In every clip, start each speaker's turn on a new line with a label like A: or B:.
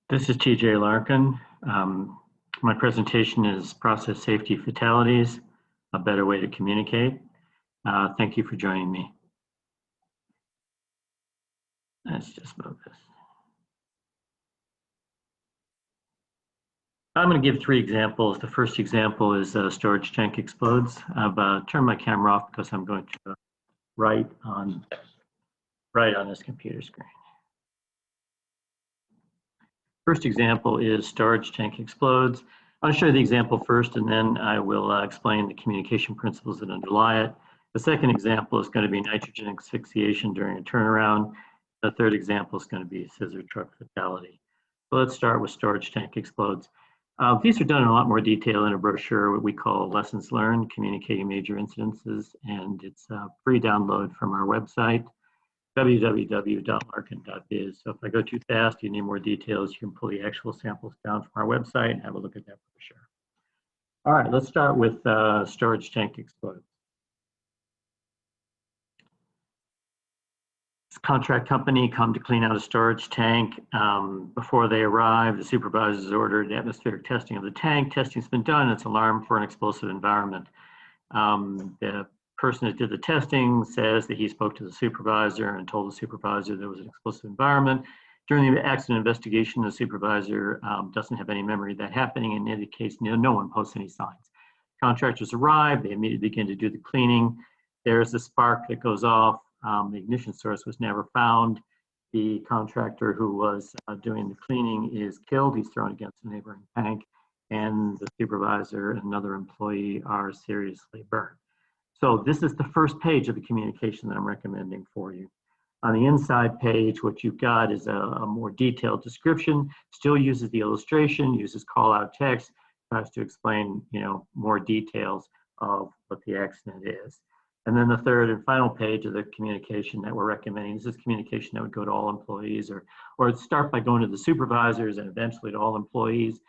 A: This is TJ Larkin. My presentation is Process Safety Fatalities, a better way to communicate. Thank you for joining me. Let's just move this. I'm going to give three examples. The first example is a storage tank explodes. I've turned my camera off because I'm going to write on this computer screen. First example is storage tank explodes. I'll show you the example first, and then I will explain the communication principles that underlie it. The second example is going to be nitrogen asphyxiation during a turnaround. The third example is going to be scissor truck fatality. So let's start with storage tank explodes. These are done in a lot more detail in a brochure, what we call Lessons Learned, Communicating Major Incidences, and it's a free download from our website, www.larkin.biz. So if I go too fast, you need more details, you can pull the actual samples down from our website and have a look at that brochure. All right, let's start with storage tank explodes. This contract company come to clean out a storage tank. Before they arrive, the supervisors ordered atmospheric testing of the tank. Testing's been done, it's alarmed for an explosive environment. The person that did the testing says that he spoke to the supervisor and told the supervisor there was an explosive environment. During the accident investigation, the supervisor doesn't have any memory of that happening and indicates no one posts any signs. Contractors arrive, they immediately begin to do the cleaning. There's a spark that goes off. The ignition source was never found. The contractor who was doing the cleaning is killed. He's thrown against a neighboring tank, and the supervisor and another employee are seriously burned. So this is the first page of the communication that I'm recommending for you. On the inside page, what you've got is a more detailed description, still uses the illustration, uses call-out text, tries to explain, more details of what the accident is. And then the third and final page of the communication that we're recommending, this is communication that would go to all employees or start by going to the supervisors and eventually to all employees,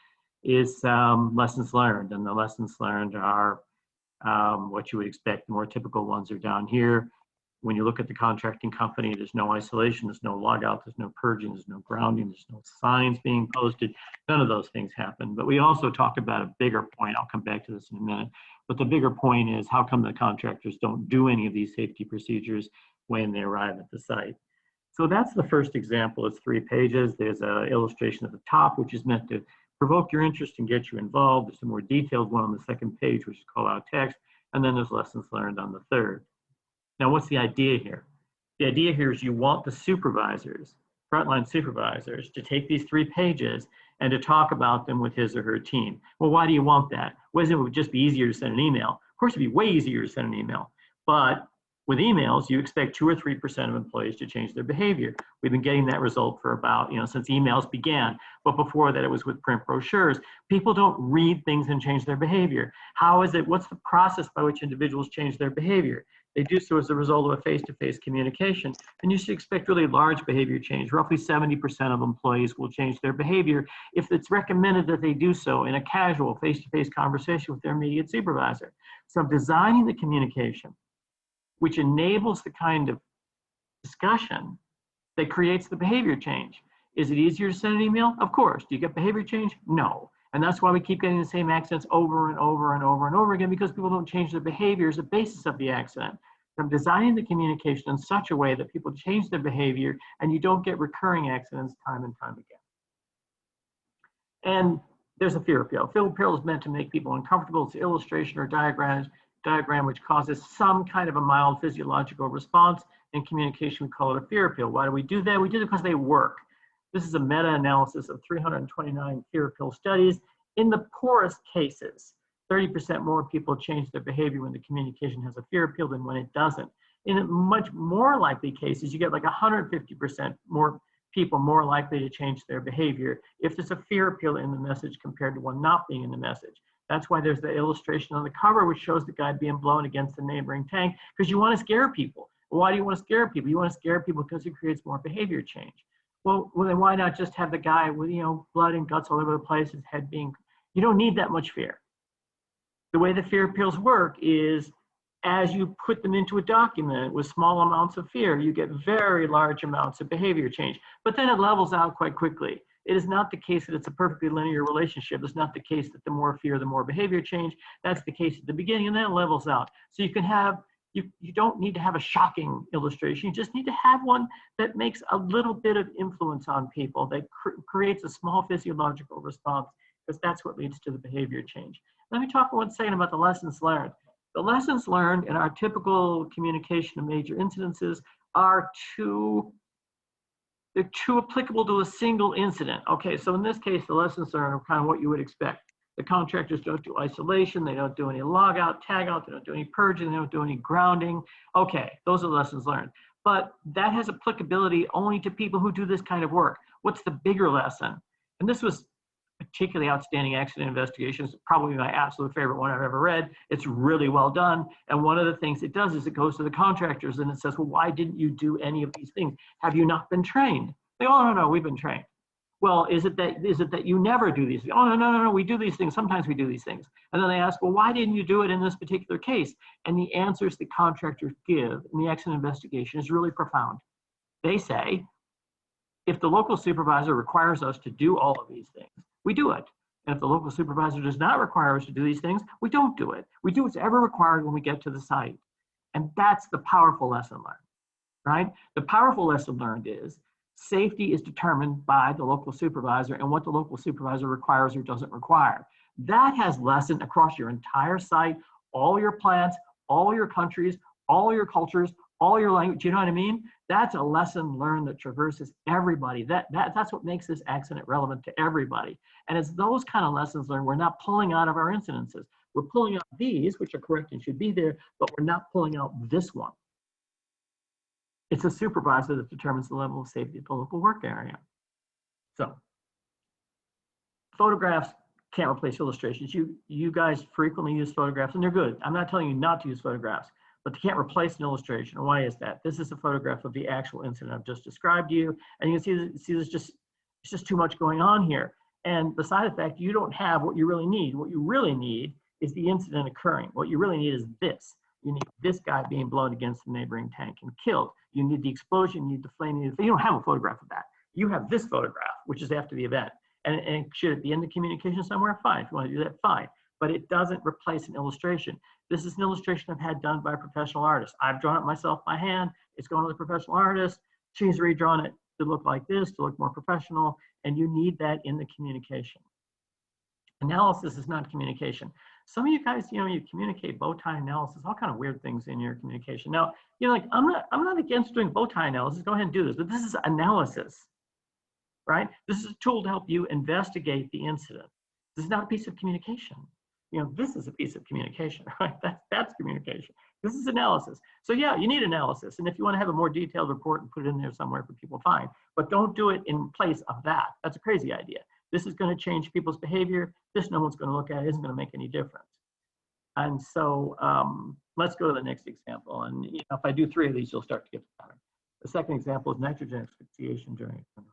A: is lessons learned. And the lessons learned are what you would expect. The more typical ones are down here. When you look at the contracting company, there's no isolation, there's no logout, there's no purging, there's no grounding, there's no signs being posted. None of those things happen. But we also talk about a bigger point. I'll come back to this in a minute. But the bigger point is, how come the contractors don't do any of these safety procedures when they arrive at the site? So that's the first example. It's 3 pages. There's an illustration at the top, which is meant to provoke your interest and get you involved. There's a more detailed one on the second page, which is call out text. And then there's lessons learned on the third. Now, what's the idea here? The idea here is you want the supervisors, frontline supervisors, to take these 3 pages and to talk about them with his or her team. Well, why do you want that? Well, it would just be easier to send an email. Of course, it'd be way easier to send an email. But with emails, you expect 2 or 3% of employees to change their behavior. We've been getting that result for about, since emails began. But before that, it was with print brochures. People don't read things and change their behavior. How is it? What's the process by which individuals change their behavior? They do so as a result of a face-to-face communication. And you should expect really large behavior change. Roughly 70% of employees will change their behavior if it's recommended that they do so in a casual face-to-face conversation with their immediate supervisor. So designing the communication which enables the kind of discussion that creates the behavior change. Is it easier to send an email? Of course. Do you get behavior change? No. And that's why we keep getting the same accidents over and over and over and over again, because people don't change their behavior as a basis of the accident. I'm designing the communication in such a way that people change their behavior and you don't get recurring accidents time and time again. And there's a fear appeal. Fear appeal is meant to make people uncomfortable. It's an illustration or diagram which causes some kind of a mild physiological response. In communication, we call it a fear appeal. Why do we do that? We do it because they work. This is a meta-analysis of 329 fear appeal studies. In the poorest cases, 30% more people change their behavior when the communication has a fear appeal than when it doesn't. In much more likely cases, you get like 150% more people more likely to change their behavior if there's a fear appeal in the message compared to one not being in the message. That's why there's the illustration on the cover, which shows the guy being blown against the neighboring tank, because you want to scare people. Why do you want to scare people? You want to scare people because it creates more behavior change. Well, then why not just have the guy with, blood and guts all over the place, his head being, you don't need that much fear. The way the fear appeals work is as you put them into a document with small amounts of fear, you get very large amounts of behavior change, but then it levels out quite quickly. It is not the case that it's a perfectly linear relationship. It's not the case that the more fear, the more behavior change. That's the case at the beginning, and then it levels out. So you can have, you don't need to have a shocking illustration. You just need to have one that makes a little bit of influence on people, that creates a small physiological response, because that's what leads to the behavior change. Let me talk for 1 second about the lessons learned. The lessons learned in our typical communication of major incidences are they're too applicable to a single incident. Okay, so in this case, the lessons learned are kind of what you would expect. The contractors don't do isolation, they don't do any log out, tag out, they don't do any purging, they don't do any grounding. Okay, those are the lessons learned. But that has applicability only to people who do this kind of work. What's the bigger lesson? And this was particularly outstanding accident investigations, probably my absolute favorite one I've ever read. It's really well done. And one of the things it does is it goes to the contractors and it says, well, why didn't you do any of these things? Have you not been trained? They go, oh, no, we've been trained. Well, is it that you never do these things? Oh, no, we do these things. Sometimes we do these things. And then they ask, well, why didn't you do it in this particular case? And the answers the contractors give in the accident investigation is really profound. They say, if the local supervisor requires us to do all of these things, we do it. And if the local supervisor does not require us to do these things, we don't do it. We do what's ever required when we get to the site. And that's the powerful lesson learned, right? The powerful lesson learned is safety is determined by the local supervisor and what the local supervisor requires or doesn't require. That has lesson across your entire site, all your plants, all your countries, all your cultures, all your language. You know what I mean? That's a lesson learned that traverses everybody. That's what makes this accident relevant to everybody. And it's those kind of lessons learned we're not pulling out of our incidences. We're pulling out these, which are correct and should be there, but we're not pulling out this one. It's a supervisor that determines the level of safety at the local work area. So, photographs can't replace illustrations. You guys frequently use photographs, and they're good. I'm not telling you not to use photographs, but they can't replace an illustration. And why is that? This is a photograph of the actual incident I've just described to you, and you can see there's just, it's just too much going on here. And beside the fact, you don't have what you really need. What you really need is the incident occurring. What you really need is this. You need this guy being blown against the neighboring tank and killed. You need the explosion, you need the flame, you don't have a photograph of that. You have this photograph, which is after the event. And should it be in the communication somewhere? Fine. If you want to do that, fine. But it doesn't replace an illustration. This is an illustration I've had done by a professional artist. I've drawn it myself by hand. It's going to the professional artist. She's redrawn it to look like this, to look more professional. And you need that in the communication. Analysis is not communication. Some of you guys, you communicate bow tie analysis, all kind of weird things in your communication. Now, like, I'm not against doing bow tie analysis. Go ahead and do this, but this is analysis, right? This is a tool to help you investigate the incident. This is not a piece of communication. This is a piece of communication, right? That's communication. This is analysis. So yeah, you need analysis. And if you want to have a more detailed report and put it in there somewhere for people, fine. But don't do it in place of that. That's a crazy idea. This is going to change people's behavior. This no one's going to look at. It isn't going to make any difference. And so let's go to the next example. And if I do 3 of these, you'll start to get the pattern. The second example is nitrogen asphyxiation during a turnaround.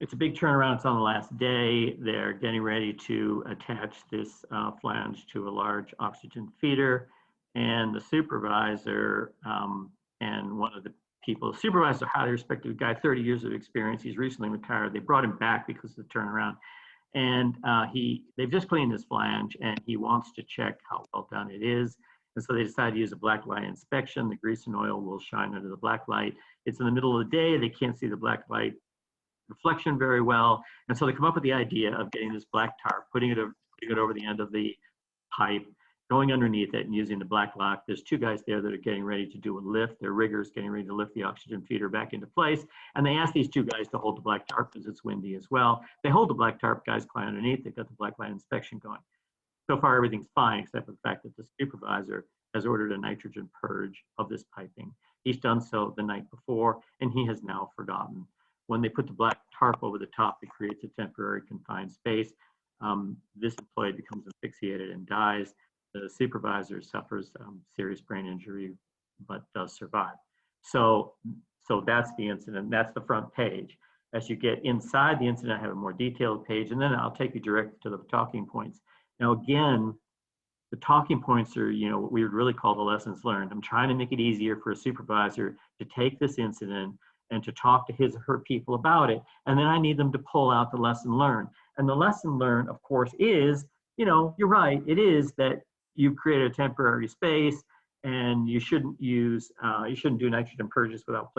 A: It's a big turnaround. It's on the last day. They're getting ready to attach this flange to a large oxygen feeder. And the supervisor and one of the people, the supervisor, highly respected guy, 30 years of experience. He's recently retired. They brought him back because of the turnaround. And they've just cleaned this flange and he wants to check how well done it is. And so they decided to use a black light inspection. The grease and oil will shine under the black light. It's in the middle of the day. They can't see the black light reflection very well. And so they come up with the idea of getting this black tarp, putting it over the end of the pipe, going underneath it and using the black lock. There's 2 guys there that are getting ready to do a lift. They're riggers getting ready to lift the oxygen feeder back into place. And they ask these 2 guys to hold the black tarp because it's windy as well. They hold the black tarp, guys climb underneath. They've got the black light inspection going. So far, everything's fine, except for the fact that the supervisor has ordered a nitrogen purge of this piping. He's done so the night before, and he has now forgotten. When they put the black tarp over the top, it creates a temporary confined space. This employee becomes asphyxiated and dies. The supervisor suffers serious brain injury, but does survive. So that's the incident. That's the front page. As you get inside the incident, I have a more detailed page, and then I'll take you directly to the talking points. Now, again, The talking points are, what we would really call the lessons learned. I'm trying to make it easier for a supervisor to take this incident and to talk to his or her people about it. And then I need them to pull out the lesson learned. And the lesson learned, of course, is, you're right, it is that you've created a temporary space and you shouldn't do nitrogen purges without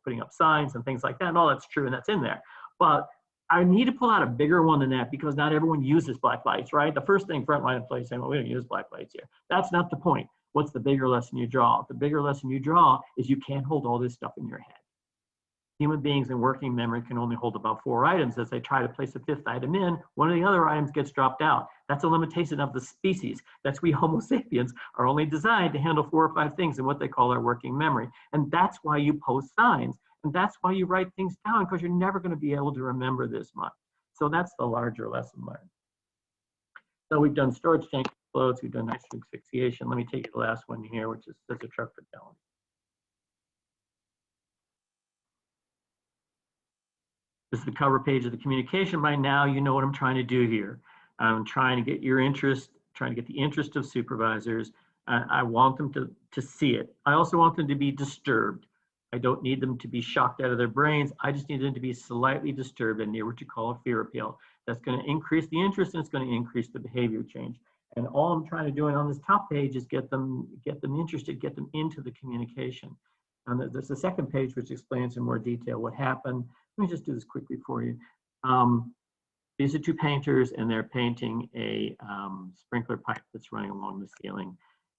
A: putting up signs and things like that. And all that's true and that's in there. But I need to pull out a bigger one than that because not everyone uses black lights, right? The first thing frontline employees saying, well, we don't use black lights here. That's not the point. What's the bigger lesson you draw? The bigger lesson you draw is you can't hold all this stuff in your head. Human beings in working memory can only hold about 4 items. As they try to place a 5th item in, one of the other items gets dropped out. That's a limitation of the species. That's we Homo sapiens are only designed to handle 4 or 5 things in what they call our working memory. And that's why you post signs. And that's why you write things down, because you're never going to be able to remember this much. So that's the larger lesson learned. So we've done storage tank explodes, we've done nitrogen asphyxiation. Let me take you to the last one here, which is scissor truck fatality. This is the cover page of the communication. By now, you know what I'm trying to do here. I'm trying to get your interest, trying to get the interest of supervisors. I want them to see it. I also want them to be disturbed. I don't need them to be shocked out of their brains. I just need them to be slightly disturbed and near what you call a fear appeal. That's going to increase the interest and it's going to increase the behavior change. And all I'm trying to do on this top page is get them interested, get them into the communication. And there's a second page which explains in more detail what happened. Let me just do this quickly for you. These are 2 painters and they're painting a sprinkler pipe that's running along the ceiling.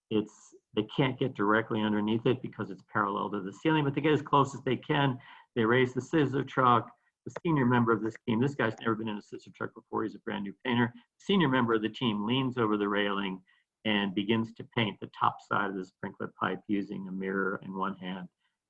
A: They can't get directly underneath it because it's parallel to the ceiling, but they get as close as they can. They raise the scissor truck. The senior member of this team, this guy's never been in a scissor truck before, he's a brand new painter. The senior member of the team leans over the railing and begins to paint the top side of the sprinkler pipe using a mirror in one hand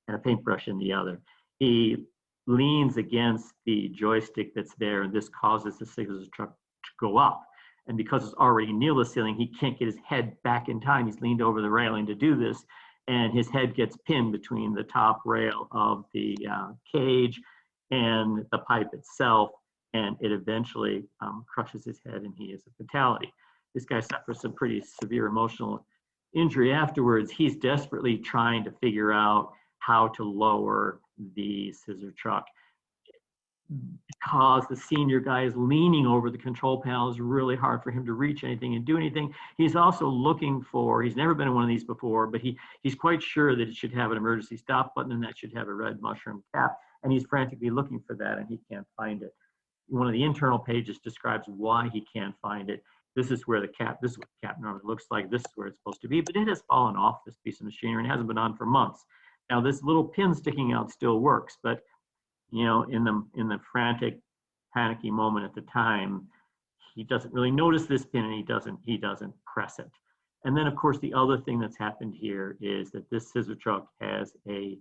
A: and a paintbrush in the other. He leans against the joystick that's there, and this causes the scissor truck to go up. And because it's already near the ceiling, he can't get his head back in time. He's leaned over the railing to do this, and his head gets pinned between the top rail of the cage and the pipe itself, and it eventually crushes his head, and he is a fatality. This guy suffers some pretty severe emotional injury afterwards. He's desperately trying to figure out how to lower the scissor truck. Because the senior guy is leaning over the control panel, it's really hard for him to reach anything and do anything. He's also looking for, he's never been in one of these before, but he's quite sure that it should have an emergency stop button and that should have a red mushroom cap. And he's frantically looking for that and he can't find it. One of the internal pages describes why he can't find it. This is where the cap, this is what the cap normally looks like. This is where it's supposed to be, but it has fallen off this piece of machinery and hasn't been on for months. Now this little pin sticking out still works, but in the frantic, panicky moment at the time, he doesn't really notice this pin and he doesn't press it. And then of course the other thing that's happened here is that this scissor truck has a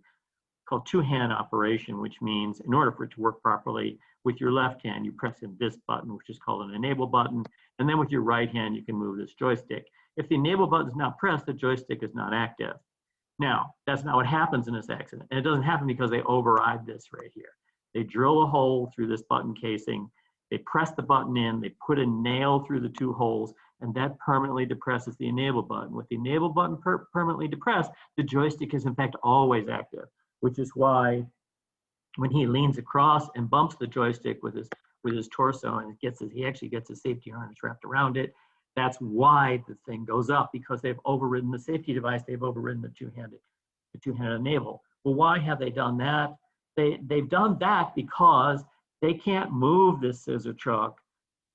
A: called 2-hand operation, which means in order for it to work properly, with your left hand you press in this button, which is called an enable button, and then with your right hand you can move this joystick. If the enable button is not pressed, the joystick is not active. Now, that's not what happens in this accident. And it doesn't happen because they override this right here. They drill a hole through this button casing, they press the button in, they put a nail through the 2 holes, and that permanently depresses the enable button. With the enable button permanently depressed, the joystick is in fact always active, which is why when he leans across and bumps the joystick with his torso and he actually gets a safety harness wrapped around it, that's why the thing goes up, because they've overridden the safety device, they've overridden the two-handed enable. Well, why have they done that? They've done that because they can't move this scissor truck.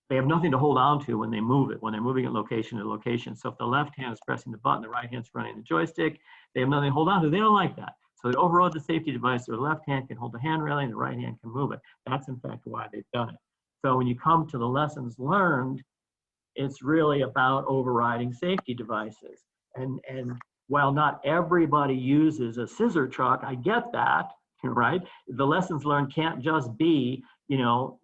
A: They have nothing to hold on to when they move it, when they're moving it location to location. So if the left hand is pressing the button, the right hand's running the joystick, they have nothing to hold on to. They don't like that. So they overrode the safety device, so the left hand can hold the hand railing, the right hand can move it. That's in fact why they've done it. So when you come to the lessons learned, it's really about overriding safety devices. And while not everybody uses a scissor truck, I get that, right? The lessons learned can't just be, don't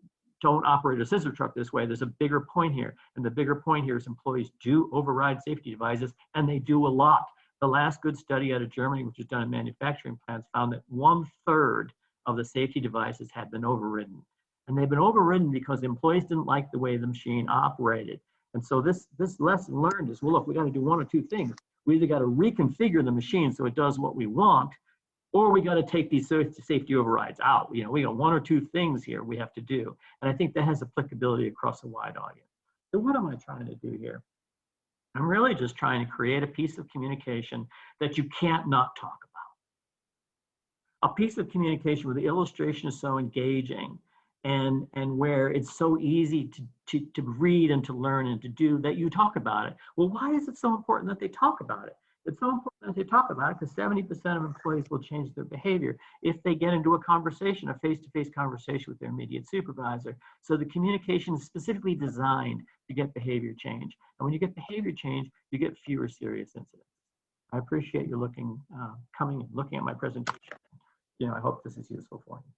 A: operate a scissor truck this way. There's a bigger point here. And the bigger point here is employees do override safety devices, and they do a lot. The last good study out of Germany, which was done in manufacturing plants, found that 1/3 of the safety devices had been overridden. And they've been overridden because the employees didn't like the way the machine operated. And so this lesson learned is, well, look, we got to do one or two things. We either got to reconfigure the machine so it does what we want, or we got to take these safety overrides out. You know, we got one or two things here we have to do. And I think that has applicability across a wide audience. So what am I trying to do here? I'm really just trying to create a piece of communication that you can't not talk about. A piece of communication where the illustration is so engaging and where it's so easy to read and to learn and to do that you talk about it. Well, why is it so important that they talk about it? It's so important that they talk about it because 70% of employees will change their behavior if they get into a conversation, a face-to-face conversation with their immediate supervisor. So the communication is specifically designed to get behavior change. And when you get behavior change, you get fewer serious incidents. I appreciate you coming and looking at my presentation. You know, I hope this is useful for you.